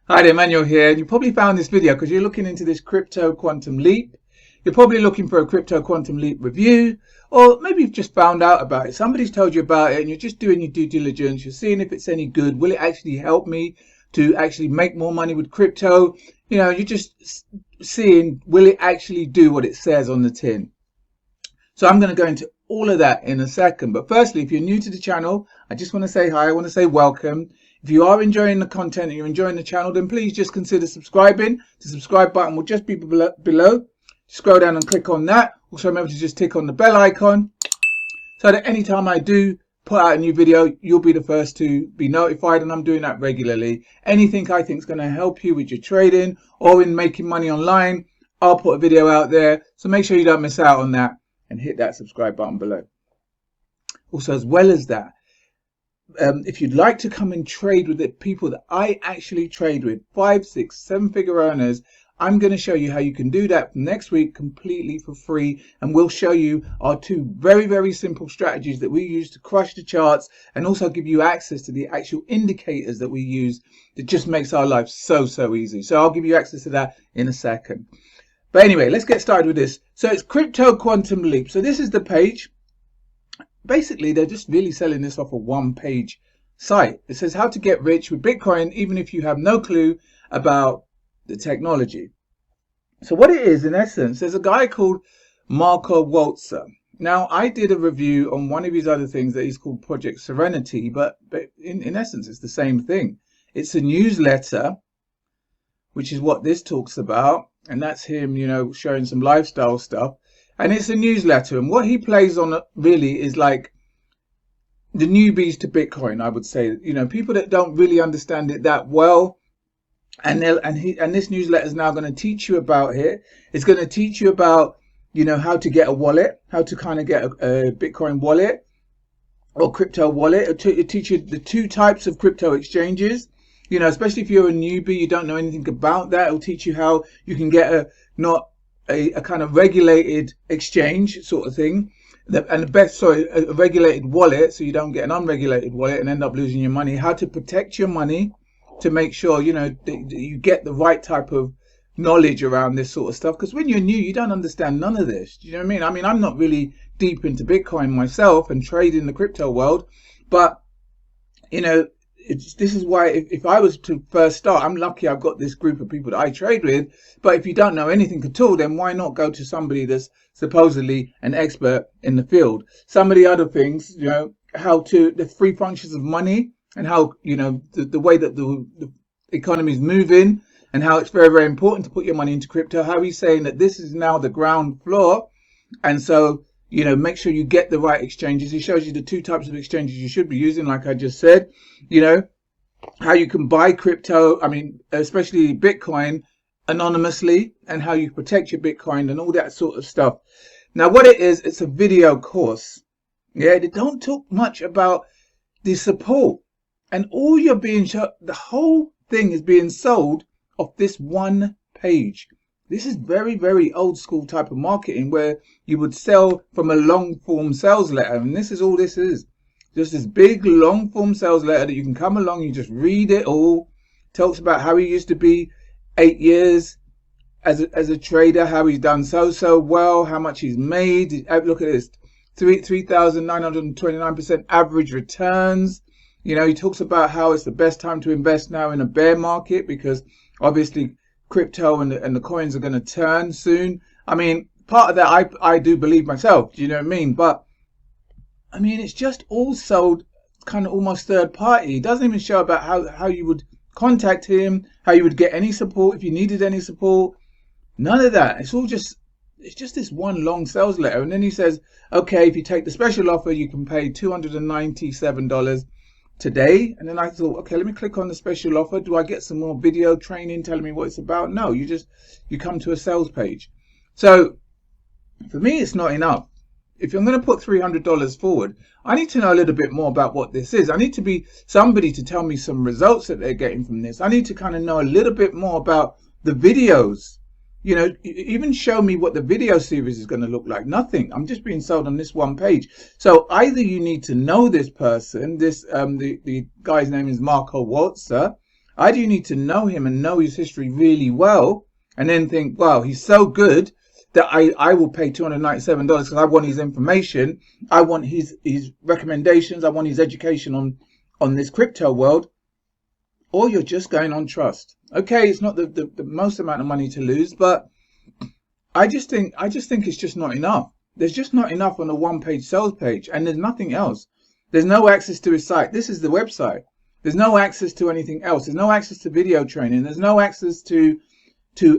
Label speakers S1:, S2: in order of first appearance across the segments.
S1: Hi there, Emmanuel here. You probably found this video because you're looking into this crypto quantum leap. You're probably looking for a crypto quantum leap review, or maybe you've just found out about it. Somebody's told you about it and you're just doing your due diligence. You're seeing if it's any good. Will it actually help me to actually make more money with crypto? You know, you're just seeing, will it actually do what it says on the tin? So I'm going to go into all of that in a second. But firstly, if you're new to the channel, I just want to say hi. I want to say welcome. If you are enjoying the content and you're enjoying the channel, then please just consider subscribing. The subscribe button will just be below. Scroll down and click on that. Also remember to just tick on the bell icon so that anytime I do put out a new video, you'll be the first to be notified, and I'm doing that regularly. Anything I think is going to help you with your trading or in making money online, I'll put a video out there. So make sure you don't miss out on that and hit that subscribe button below. Also, as well as that, if you'd like to come and trade with the people that I actually trade with, 5, 6, 7-figure earners, I'm going to show you how you can do that next week completely for free. And we'll show you our two very, very simple strategies that we use to crush the charts and also give you access to the actual indicators that we use that just makes our life so easy. So I'll give you access to that in a second. But anyway, let's get started with this. So it's Crypto Quantum Leap. So this is the page. Basically, they're just really selling this off a one-page site. It says how to get rich with Bitcoin, even if you have no clue about the technology. So what it is, in essence, there's a guy called Marco Wutzer. Now, I did a review on one of his other things that he's called Project Serenity, but in essence, it's the same thing. It's a newsletter, which is what this talks about. And that's him, you know, showing some lifestyle stuff. And it's a newsletter. And what he plays on really is like the newbies to Bitcoin, I would say. You know, people that don't really understand it that well. And this newsletter is now going to teach you about it. It's going to teach you about, you know, how to get a wallet, how to kind of get a Bitcoin wallet or crypto wallet. It'll teach you the two types of crypto exchanges. You know, especially if you're a newbie, you don't know anything about that. It'll teach you how you can get a kind of regulated exchange sort of thing. And a regulated wallet, so you don't get an unregulated wallet and end up losing your money. How to protect your money to make sure, you know, that you get the right type of knowledge around this sort of stuff. Because when you're new, you don't understand none of this. Do you know what I mean? I mean, I'm not really deep into Bitcoin myself and trade in the crypto world, but, you know, this is why if I was to first start, I'm lucky I've got this group of people that I trade with. But if you don't know anything at all, then why not go to somebody that's supposedly an expert in the field? Some of the other things, you know, the three functions of money and how, you know, the way that the economy is moving and how it's very, very important to put your money into crypto. How he's saying that this is now the ground floor. And so, you know, make sure you get the right exchanges. He shows you the two types of exchanges you should be using, like I just said, you know, how you can buy crypto, I mean, especially Bitcoin anonymously, and how you protect your Bitcoin and all that sort of stuff. Now, what it is, it's a video course. Yeah, they don't talk much about the support. And all you're being shown, the whole thing is being sold off this one page. This is very, very old school type of marketing where you would sell from a long form sales letter. And this is all this is. Just this big long form sales letter that you can come along, you just read it all. Talks about how he used to be 8 years as a trader, how he's done so well, how much he's made. Look at this, 3,929% average returns. You know, he talks about how it's the best time to invest now in a bear market because obviously crypto and the coins are going to turn soon. I mean, part of that I do believe myself. Do you know what I mean? But I mean, it's just all sold kind of almost third party. It doesn't even show about how you would contact him, how you would get any support if you needed any support. None of that. It's just this one long sales letter. And then he says, okay, if you take the special offer, you can pay $297 today. And then I thought, okay, let me click on the special offer. Do I get some more video training telling me what it's about? No, you come to a sales page. So for me, it's not enough. If I'm going to put $300 forward, I need to know a little bit more about what this is. I need to be somebody to tell me some results that they're getting from this. I need to kind of know a little bit more about the videos. You know, even show me what the video series is going to look like. Nothing. I'm just being sold on this one page. So either you need to know this person, the guy's name is Marco Wutzer, Either you need to know him and know his history really well, and then think, wow, he's so good that I will pay $297 because I want his information, I want his recommendations, I want his education on this crypto world. Or you're just going on trust. Okay, it's not the most amount of money to lose, but I just think it's just not enough. There's just not enough on a one-page sales page, and there's nothing else. There's no access to his site. This is the website. There's no access to anything else. There's no access to video training. There's no access to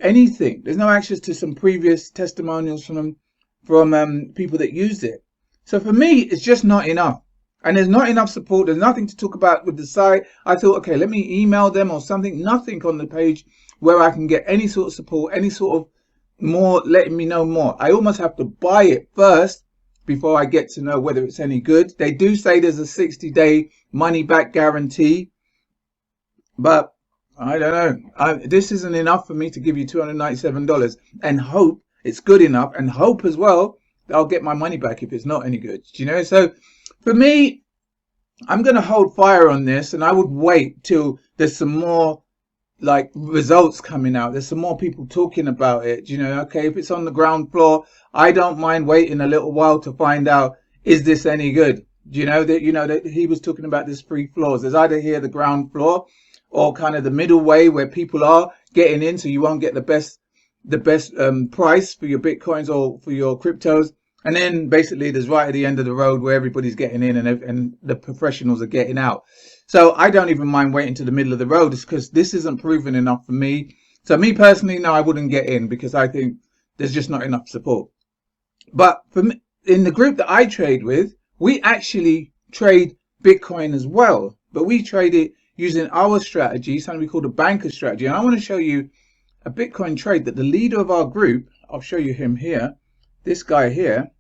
S1: anything. There's no access to some previous testimonials from people that used it. So for me, it's just not enough. And there's not enough support. There's nothing to talk about with the site. I thought, okay, let me email them or something. Nothing on the page where I can get any sort of support, any sort of more, letting me know more. I almost have to buy it first before I get to know whether it's any good. They do say there's a 60-day money back guarantee, but I don't know. This isn't enough for me to give you $297 and hope it's good enough, and hope as well that I'll get my money back if it's not any good. You know, so for me, I'm going to hold fire on this, and I would wait till there's some more like results coming out. There's some more people talking about it. You know, okay, if it's on the ground floor, I don't mind waiting a little while to find out, is this any good? You know that he was talking about this 3 floors. There's either here the ground floor or kind of the middle way where people are getting in, so you won't get the best price for your bitcoins or for your cryptos. And then basically there's right at the end of the road where everybody's getting in and the professionals are getting out. So I don't even mind waiting to the middle of the road, because this isn't proven enough for me. So me personally, no, I wouldn't get in because I think there's just not enough support. But for me, in the group that I trade with, we actually trade Bitcoin as well, but we trade it using our strategy, something we call the banker strategy. And I want to show you a Bitcoin trade that the leader of our group, I'll show you him here, this guy here,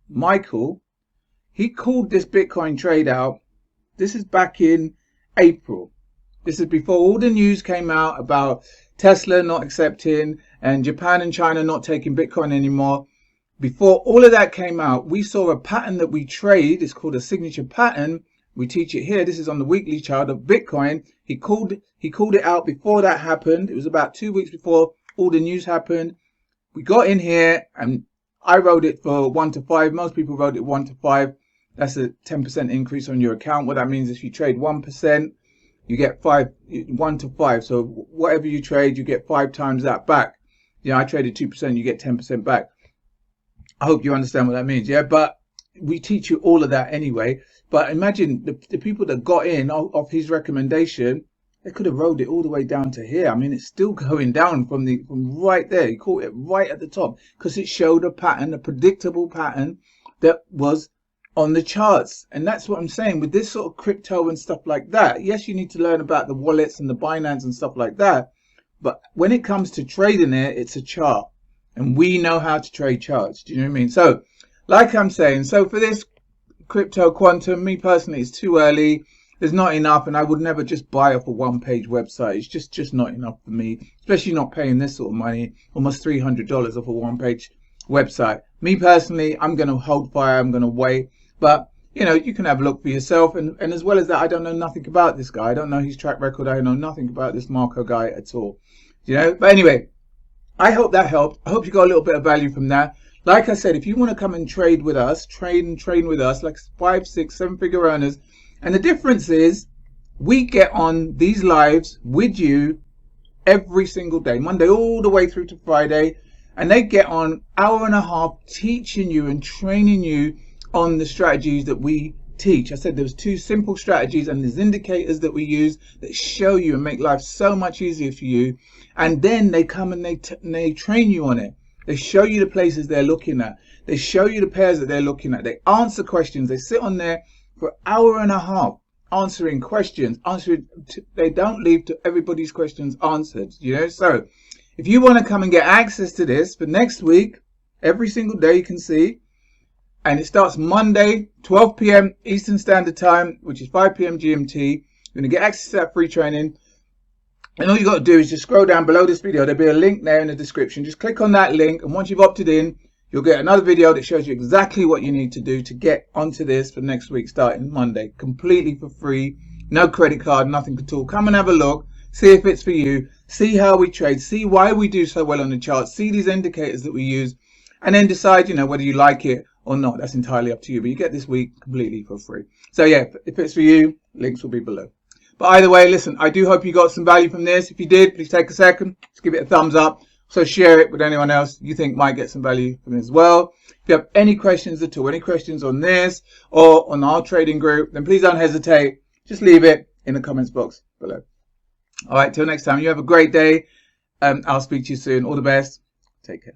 S1: Michael, he called this Bitcoin trade out. This is back in April. This is before all the news came out about Tesla not accepting and Japan and China not taking Bitcoin anymore. Before all of that came out, we saw a pattern that we trade. It's called a signature pattern. We teach it here. This is on the weekly chart of Bitcoin. He called it out before that happened. It was about 2 weeks before all the news happened. We got in here and I wrote it for 1 to 5. Most people wrote it 1 to 5. That's a 10% increase on your account. What that means is if you trade 1%, you get 1 to 5. So whatever you trade, you get 5 times that back. You know, I traded 2%, you get 10% back. I hope you understand what that means. Yeah, but we teach you all of that anyway. But imagine the people that got in off his recommendation, they could have rode it all the way down to here. I mean, it's still going down from right there. He caught it right at the top because it showed a pattern, a predictable pattern that was on the charts. And that's what I'm saying with this sort of crypto and stuff like that. Yes, you need to learn about the wallets and the Binance and stuff like that. But when it comes to trading it, it's a chart. And we know how to trade charts. Do you know what I mean? So, like I'm saying, so for this crypto quantum, me personally, it's too early. There's not enough, and I would never just buy off a one-page website. It's just not enough for me, especially not paying this sort of money, almost $300 off a one-page website. Me personally, I'm going to hold fire. I'm going to wait. But, you know, you can have a look for yourself. And as well as that, I don't know nothing about this guy. I don't know his track record. I know nothing about this Marco guy at all. You know, but anyway, I hope that helped. I hope you got a little bit of value from that. Like I said, if you want to come and trade with us, train with us, like 5, 6, 7-figure earners. And the difference is we get on these lives with you every single day, Monday all the way through to Friday. And they get on hour and a half teaching you and training you on the strategies that we teach. I said there was 2 simple strategies, and there's indicators that we use that show you and make life so much easier for you. And then they come and they train you on it. They show you the places they're looking at. They show you the pairs that they're looking at. They answer questions. They sit on there for an hour and a half answering questions. They don't leave to everybody's questions answered. You know, so if you want to come and get access to this for next week, every single day you can see. And it starts Monday, 12 p.m. Eastern Standard Time, which is 5 p.m. GMT. You're going to get access to that free training. And all you got to do is just scroll down below this video. There'll be a link there in the description. Just click on that link. And once you've opted in, you'll get another video that shows you exactly what you need to do to get onto this for next week starting Monday. Completely for free. No credit card, nothing at all. Come and have a look. see if it's for you, see how we trade, see why we do so well on the charts, see these indicators that we use, and then decide, whether you like it or not. That's entirely up to you, but you get this week completely for free. So yeah, if it's for you, links will be below. But either way, listen, I do hope you got some value from this. If you did, please take a second, just give it a thumbs up. So share it with anyone else you think might get some value from it as well. If you have any questions at all, any questions on this or on our trading group, then please don't hesitate. Just leave it in the comments box below. All right, till next time, you have a great day. I'll speak to you soon. All the best. Take care.